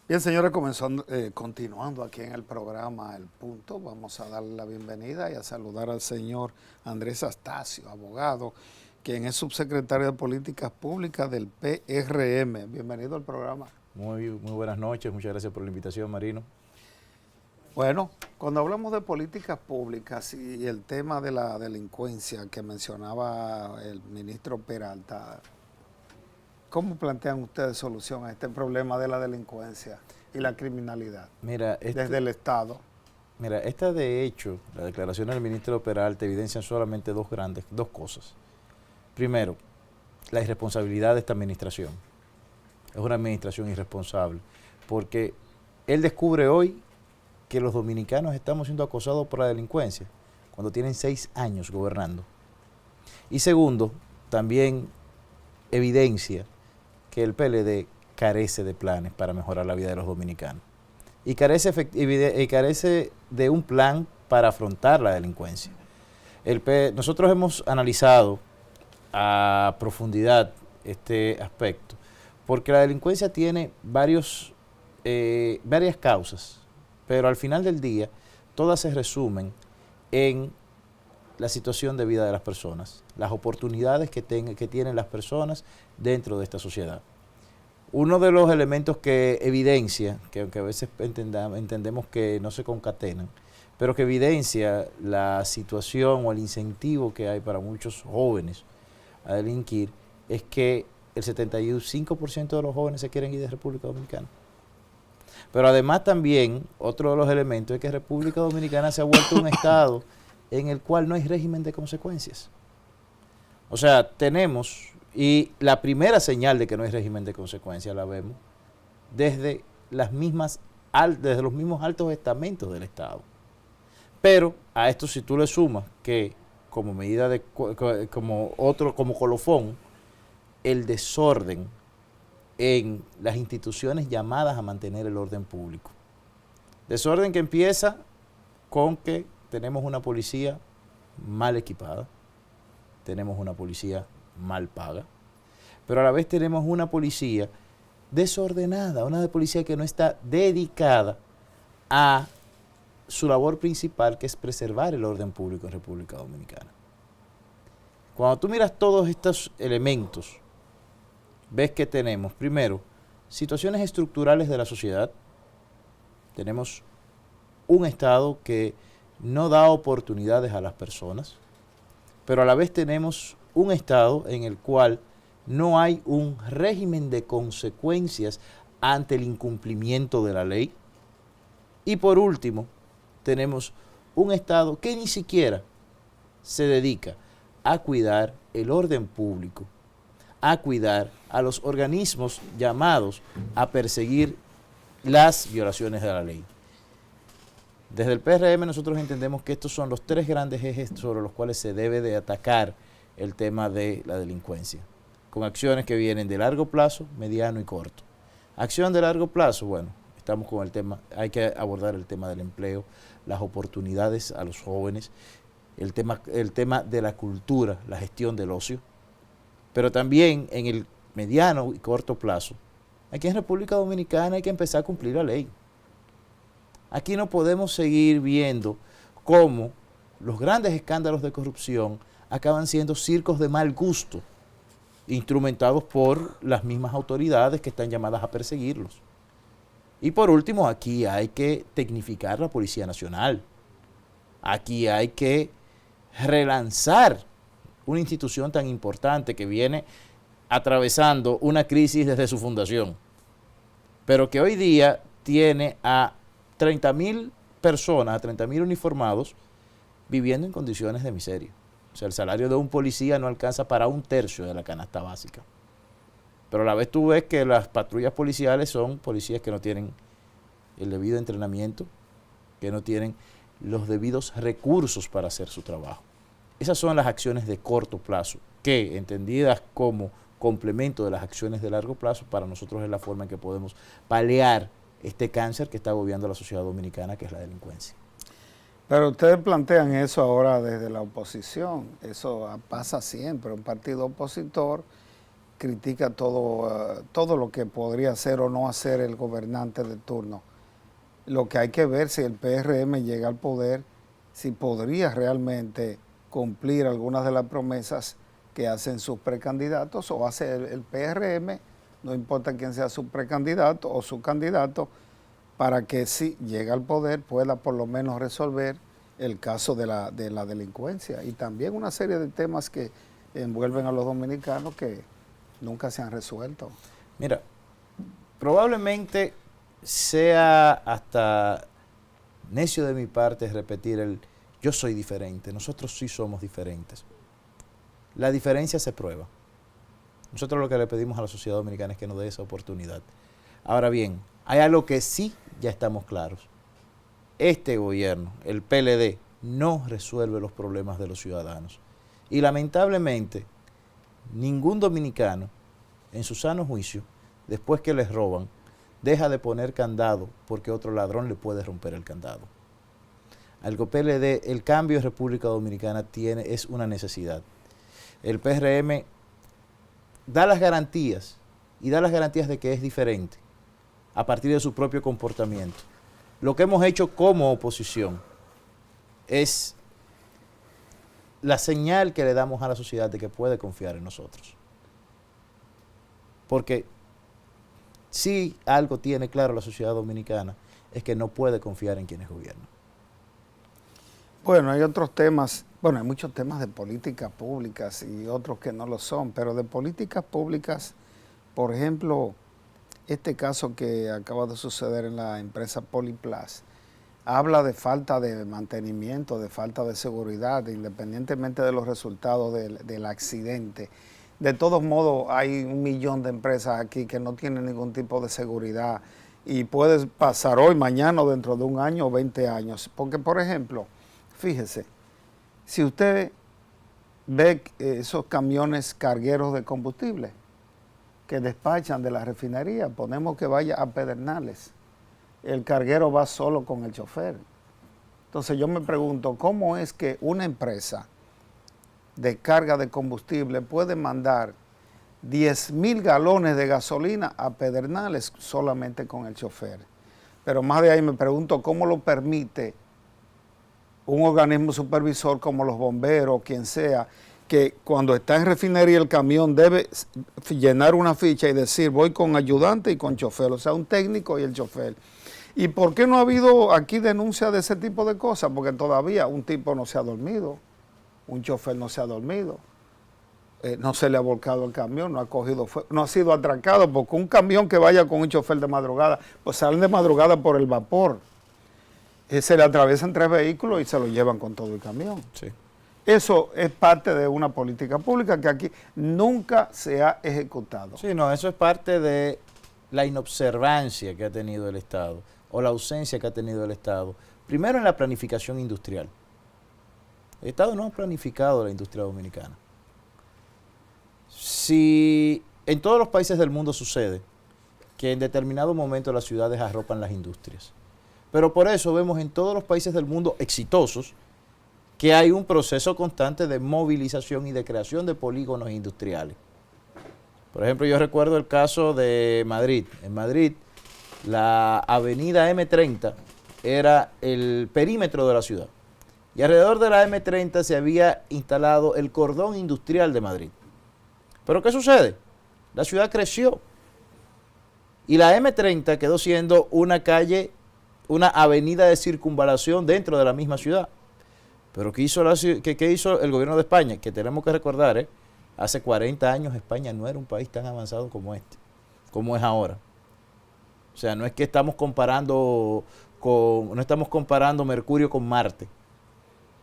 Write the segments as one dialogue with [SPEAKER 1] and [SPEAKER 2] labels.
[SPEAKER 1] Bien, señores, continuando aquí en el programa El Punto, vamos a darle la bienvenida y a saludar al señor Andrés Astacio, abogado, quien es subsecretario de Políticas Públicas del PRM. Bienvenido al programa.
[SPEAKER 2] Muy buenas noches, muchas gracias por la invitación, Marino.
[SPEAKER 1] Bueno, cuando hablamos de políticas públicas y el tema de la delincuencia que mencionaba el ministro Peralta, ¿cómo plantean ustedes solución a este problema de la delincuencia y la criminalidad desde el Estado?
[SPEAKER 2] Mira, de hecho, la declaración del ministro Peralta evidencian solamente dos cosas. Primero, la irresponsabilidad de esta administración. Es una administración irresponsable, porque él descubre hoy que los dominicanos estamos siendo acosados por la delincuencia, cuando tienen 6 años gobernando. Y segundo, también evidencia que el PLD carece de planes para mejorar la vida de los dominicanos. Y carece de un plan para afrontar la delincuencia. Nosotros hemos analizado a profundidad este aspecto, porque la delincuencia tiene varias causas, pero al final del día todas se resumen en la situación de vida de las personas, las oportunidades que tienen las personas dentro de esta sociedad. Uno de los elementos que evidencia, que aunque a veces entendemos que no se concatenan, pero que evidencia la situación o el incentivo que hay para muchos jóvenes a delinquir, es que el 75% de los jóvenes se quieren ir de República Dominicana. Pero además también, otro de los elementos es que República Dominicana se ha vuelto un estado en el cual no hay régimen de consecuencias. O sea, y la primera señal de que no hay régimen de consecuencias la vemos desde los mismos altos estamentos del Estado. Pero a esto, si tú le sumas que como medida como colofón, el desorden en las instituciones llamadas a mantener el orden público. Desorden que empieza con que tenemos una policía mal equipada, tenemos una policía mal paga, pero a la vez tenemos una policía desordenada, una policía que no está dedicada a su labor principal, que es preservar el orden público en República Dominicana. Cuando tú miras todos estos elementos, ves que tenemos, primero, situaciones estructurales de la sociedad. Tenemos un Estado que no da oportunidades a las personas, pero a la vez tenemos un Estado en el cual no hay un régimen de consecuencias ante el incumplimiento de la ley. Y por último, tenemos un Estado que ni siquiera se dedica a cuidar el orden público, a cuidar a los organismos llamados a perseguir las violaciones de la ley. Desde el PRM nosotros entendemos que estos son los 3 grandes ejes sobre los cuales se debe de atacar el tema de la delincuencia, con acciones que vienen de largo plazo, mediano y corto. Acción de largo plazo, bueno, estamos con el tema, hay que abordar el tema del empleo, las oportunidades a los jóvenes, el tema de la cultura, la gestión del ocio, pero también en el mediano y corto plazo, aquí en República Dominicana hay que empezar a cumplir la ley. Aquí no podemos seguir viendo cómo los grandes escándalos de corrupción acaban siendo circos de mal gusto, instrumentados por las mismas autoridades que están llamadas a perseguirlos. Y por último, aquí hay que tecnificar la Policía Nacional. Aquí hay que relanzar una institución tan importante que viene atravesando una crisis desde su fundación, pero que hoy día tiene a 30.000 personas, a 30.000 uniformados viviendo en condiciones de miseria. O sea, el salario de un policía no alcanza para 1/3 de la canasta básica. Pero a la vez tú ves que las patrullas policiales son policías que no tienen el debido entrenamiento, que no tienen los debidos recursos para hacer su trabajo. Esas son las acciones de corto plazo, que entendidas como complemento de las acciones de largo plazo, para nosotros es la forma en que podemos paliar este cáncer que está agobiando a la sociedad dominicana, que es la delincuencia.
[SPEAKER 1] Pero ustedes plantean eso ahora desde la oposición. Eso pasa siempre. Un partido opositor critica todo lo que podría hacer o no hacer el gobernante de turno. Lo que hay que ver si el PRM llega al poder, si podría realmente cumplir algunas de las promesas que hacen sus precandidatos o hace el PRM, no importa quién sea su precandidato o su candidato, para que si llega al poder pueda por lo menos resolver el caso de la delincuencia y también una serie de temas que envuelven a los dominicanos que nunca se han resuelto.
[SPEAKER 2] Mira, probablemente sea hasta necio de mi parte repetir el yo soy diferente, nosotros sí somos diferentes. La diferencia se prueba. Nosotros lo que le pedimos a la sociedad dominicana es que nos dé esa oportunidad. Ahora bien, hay algo que sí ya estamos claros. Este gobierno, el PLD, no resuelve los problemas de los ciudadanos. Y lamentablemente, ningún dominicano, en su sano juicio, después que les roban, deja de poner candado porque otro ladrón le puede romper el candado. Al PLD, el cambio en República Dominicana es una necesidad. El PRM da las garantías, y da las garantías de que es diferente, a partir de su propio comportamiento. Lo que hemos hecho como oposición es la señal que le damos a la sociedad de que puede confiar en nosotros. Porque si algo tiene claro la sociedad dominicana, es que no puede confiar en quienes gobiernan.
[SPEAKER 1] Bueno, hay otros temas, hay muchos temas de políticas públicas y otros que no lo son, pero de políticas públicas, por ejemplo, este caso que acaba de suceder en la empresa Poliplas, habla de falta de mantenimiento, de falta de seguridad, independientemente de los resultados del accidente. De todos modos, hay 1 millón de empresas aquí que no tienen ningún tipo de seguridad y puede pasar hoy, mañana o dentro de 1 año o 20 años. Porque, por ejemplo, fíjese, si usted ve esos camiones cargueros de combustible que despachan de la refinería, ponemos que vaya a Pedernales, el carguero va solo con el chofer. Entonces yo me pregunto, ¿cómo es que una empresa de carga de combustible puede mandar 10,000 galones de gasolina a Pedernales solamente con el chofer? Pero más de ahí me pregunto, ¿cómo lo permite un organismo supervisor como los bomberos, quien sea, que cuando está en refinería el camión debe llenar una ficha y decir voy con ayudante y con chofer, o sea, un técnico y el chofer? ¿Y por qué no ha habido aquí denuncia de ese tipo de cosas? Porque todavía un tipo no se ha dormido, un chofer no se ha dormido, no se le ha volcado el camión, no ha cogido fuego, no ha sido atracado, porque un camión que vaya con un chofer de madrugada, pues salen de madrugada por el vapor, se le atraviesan 3 vehículos y se lo llevan con todo el camión.
[SPEAKER 2] Sí.
[SPEAKER 1] Eso es parte de una política pública que aquí nunca se ha ejecutado.
[SPEAKER 2] Sí, no, eso es parte de la inobservancia que ha tenido el Estado o la ausencia que ha tenido el Estado. Primero en la planificación industrial. El Estado no ha planificado la industria dominicana. Si en todos los países del mundo sucede que en determinado momento las ciudades arropan las industrias, pero por eso vemos en todos los países del mundo exitosos que hay un proceso constante de movilización y de creación de polígonos industriales. Por ejemplo, yo recuerdo el caso de Madrid. En Madrid, la avenida M30 era el perímetro de la ciudad. Y alrededor de la M30 se había instalado el cordón industrial de Madrid. ¿Pero qué sucede? La ciudad creció. Y la M30 quedó siendo una calle, una avenida de circunvalación dentro de la misma ciudad. Pero ¿qué hizo el gobierno de España? Que tenemos que recordar, hace 40 años España no era un país tan avanzado como como es ahora. O sea, no es que estamos comparando Mercurio con Marte.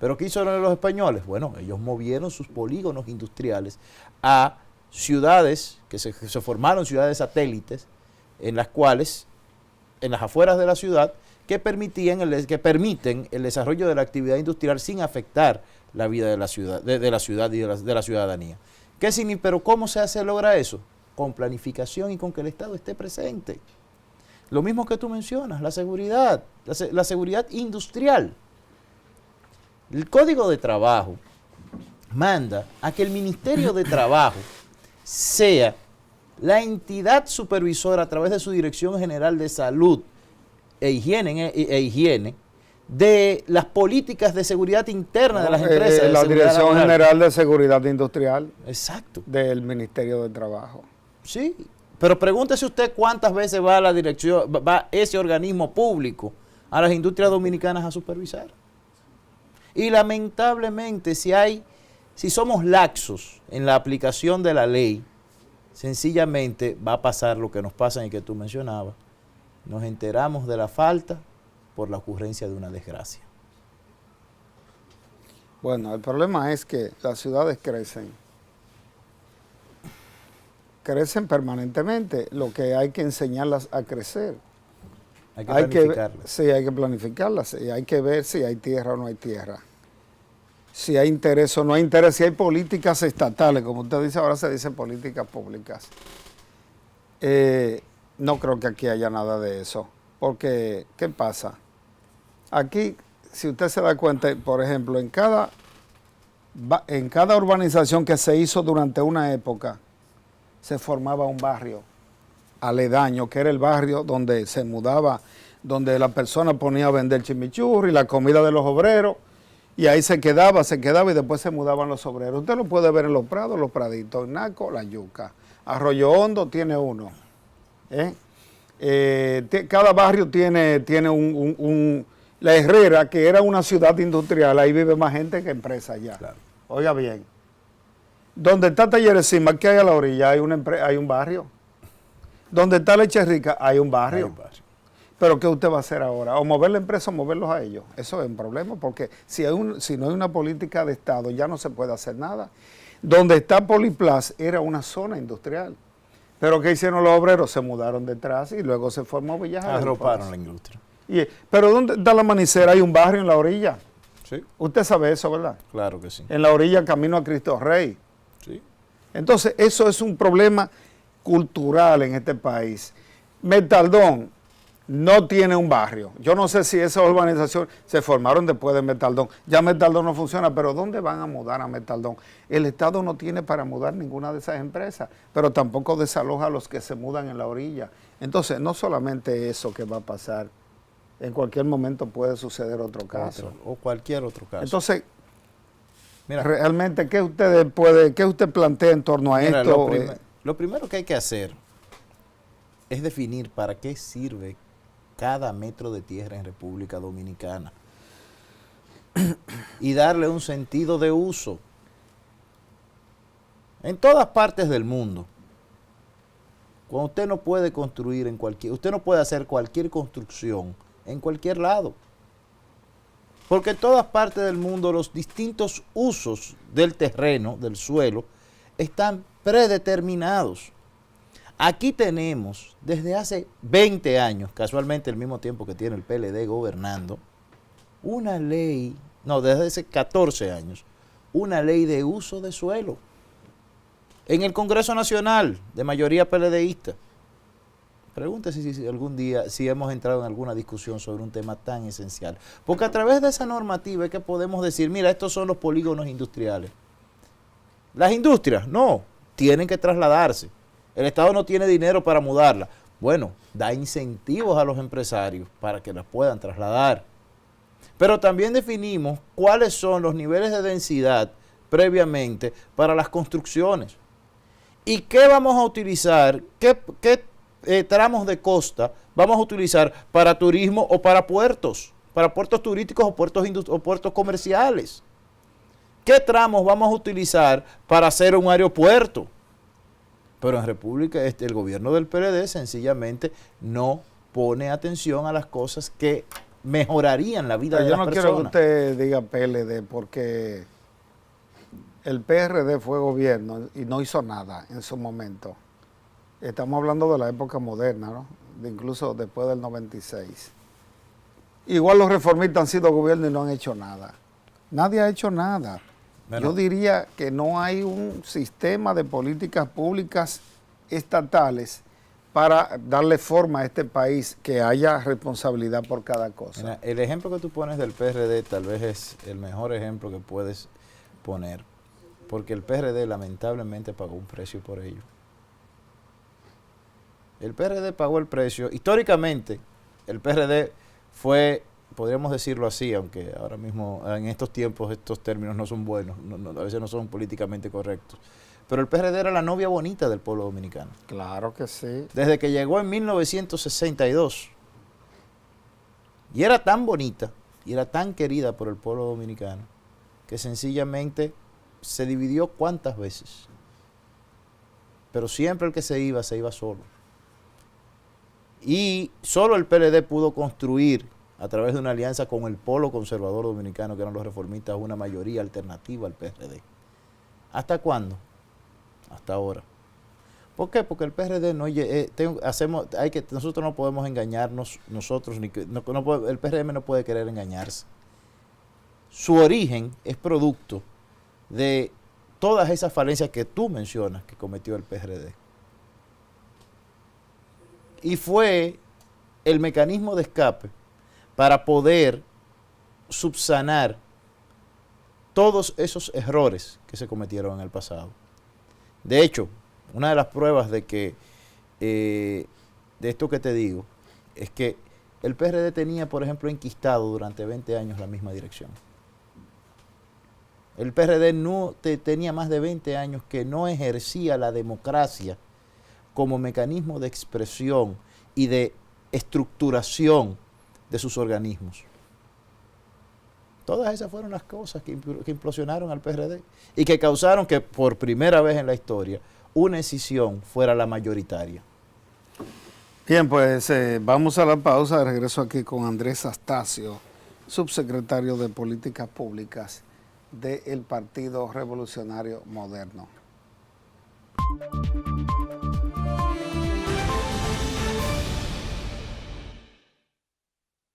[SPEAKER 2] ¿Pero qué hicieron los españoles? Bueno, ellos movieron sus polígonos industriales a ciudades, que se formaron ciudades satélites, en las cuales, en las afueras de la ciudad, que permiten el desarrollo de la actividad industrial sin afectar la vida de la ciudad, de la ciudad y de la ciudadanía. ¿Pero cómo se logra eso? Con planificación y con que el Estado esté presente. Lo mismo que tú mencionas, la seguridad industrial. El Código de Trabajo manda a que el Ministerio de Trabajo sea la entidad supervisora a través de su Dirección General de Salud e Higiene de las políticas de seguridad interna de las empresas. De
[SPEAKER 1] la Dirección
[SPEAKER 2] laboral.
[SPEAKER 1] General de Seguridad Industrial.
[SPEAKER 2] Exacto.
[SPEAKER 1] Del Ministerio de Trabajo.
[SPEAKER 2] Sí, pero pregúntese usted cuántas veces va la dirección, va ese organismo público a las industrias dominicanas a supervisar. Y lamentablemente si somos laxos en la aplicación de la ley, sencillamente va a pasar lo que nos pasa y que tú mencionabas. Nos enteramos de la falta por la ocurrencia de una desgracia.
[SPEAKER 1] Bueno, el problema es que las ciudades crecen permanentemente, lo que hay que enseñarlas a crecer.
[SPEAKER 2] Hay que planificarlas.
[SPEAKER 1] Sí, hay que planificarlas, y hay que ver si hay tierra o no hay tierra. Si hay interés o no hay interés, si hay políticas estatales, como usted dice, ahora se dicen políticas públicas. No creo que aquí haya nada de eso, porque, ¿qué pasa? Aquí, si usted se da cuenta, por ejemplo, en cada urbanización que se hizo durante una época, se formaba un barrio aledaño, que era el barrio donde se mudaba, donde la persona ponía a vender chimichurri, la comida de los obreros, y ahí se quedaba y después se mudaban los obreros. Usted lo puede ver en Los Prados, Los Praditos, en Naco, La Yuca. Arroyo Hondo tiene uno. Cada barrio tiene La Herrera, que era una ciudad industrial, ahí vive más gente que empresa allá. Claro. Oiga bien, donde está Talleres Cima, que hay a la orilla, hay un barrio. Donde está Leche Rica, hay un barrio. Pero ¿qué usted va a hacer ahora? O mover la empresa o moverlos a ellos. Eso es un problema, porque si no hay una política de Estado, ya no se puede hacer nada. Donde está Poliplas era una zona industrial. Pero ¿qué hicieron los obreros? Se mudaron detrás y luego se formó Villajar.
[SPEAKER 2] Arroparon la industria.
[SPEAKER 1] Pero ¿dónde está la Manicera? Hay un barrio en la orilla.
[SPEAKER 2] Sí.
[SPEAKER 1] Usted sabe eso, ¿verdad?
[SPEAKER 2] Claro que sí.
[SPEAKER 1] En la orilla, camino a Cristo Rey.
[SPEAKER 2] Sí.
[SPEAKER 1] Entonces, eso es un problema cultural en este país. Metaldón no tiene un barrio. Yo no sé si esas urbanizaciones se formaron después de Metaldón. Ya Metaldón no funciona, pero ¿dónde van a mudar a Metaldón? El Estado no tiene para mudar ninguna de esas empresas, pero tampoco desaloja a los que se mudan en la orilla. Entonces, no solamente eso que va a pasar, en cualquier momento puede suceder otro caso.
[SPEAKER 2] O cualquier otro caso.
[SPEAKER 1] Entonces,
[SPEAKER 2] mira,
[SPEAKER 1] realmente, ¿qué usted plantea en torno a esto?
[SPEAKER 2] Lo primero que hay que hacer es definir para qué sirve cada metro de tierra en República Dominicana y darle un sentido de uso. En todas partes del mundo, cuando usted no puede construir usted no puede hacer cualquier construcción en cualquier lado. Porque en todas partes del mundo los distintos usos del terreno, del suelo, están predeterminados. Aquí tenemos, desde hace 20 años, casualmente el mismo tiempo que tiene el PLD gobernando, una ley, desde hace 14 años, una ley de uso de suelo. En el Congreso Nacional, de mayoría PLDista. Pregúntese si algún día, si hemos entrado en alguna discusión sobre un tema tan esencial. Porque a través de esa normativa es que podemos decir, mira, estos son los polígonos industriales. Las industrias, no, tienen que trasladarse. El Estado no tiene dinero para mudarla. Bueno, da incentivos a los empresarios para que las puedan trasladar. Pero también definimos cuáles son los niveles de densidad previamente para las construcciones. ¿Y qué vamos a utilizar? ¿Qué tramos de costa vamos a utilizar para turismo o para puertos turísticos o puertos comerciales? ¿Qué tramos vamos a utilizar para hacer un aeropuerto? Pero en República, el gobierno del PLD sencillamente no pone atención a las cosas que mejorarían la vida de las personas.
[SPEAKER 1] Yo no quiero que usted diga PLD porque el PRD fue gobierno y no hizo nada en su momento. Estamos hablando de la época moderna, ¿no? Incluso después del 96. Igual los reformistas han sido gobierno y no han hecho nada. Nadie ha hecho nada. Bueno, yo diría que no hay un sistema de políticas públicas estatales para darle forma a este país, que haya responsabilidad por cada cosa.
[SPEAKER 2] Mira, el ejemplo que tú pones del PRD tal vez es el mejor ejemplo que puedes poner, porque el PRD lamentablemente pagó un precio por ello. El PRD pagó el precio. Históricamente, el PRD fue, podríamos decirlo así, aunque ahora mismo, en estos tiempos, estos términos no son buenos, a veces no son políticamente correctos. Pero el PRD era la novia bonita del pueblo dominicano.
[SPEAKER 1] Claro que sí.
[SPEAKER 2] Desde que llegó en 1962. Y era tan bonita, y era tan querida por el pueblo dominicano, que sencillamente se dividió cuántas veces. Pero siempre el que se iba solo. Y solo el PLD pudo construir, a través de una alianza con el polo conservador dominicano, que eran los reformistas, una mayoría alternativa al PRD. ¿Hasta cuándo? Hasta ahora. ¿Por qué? Porque el PRD no nosotros no podemos engañarnos, nosotros, el PRM no puede querer engañarse. Su origen es producto de todas esas falencias que tú mencionas que cometió el PRD. Y fue el mecanismo de escape para poder subsanar todos esos errores que se cometieron en el pasado. De hecho, una de las pruebas de que de esto que te digo es que el PRD tenía, por ejemplo, enquistado durante 20 años la misma dirección. El PRD tenía más de 20 años que no ejercía la democracia como mecanismo de expresión y de estructuración de sus organismos. Todas esas fueron las cosas que implosionaron al PRD y que causaron que por primera vez en la historia una escisión fuera la mayoritaria.
[SPEAKER 1] Bien, pues vamos a la pausa. De regreso aquí con Andrés Astacio, subsecretario de Políticas Públicas del Partido Revolucionario Moderno.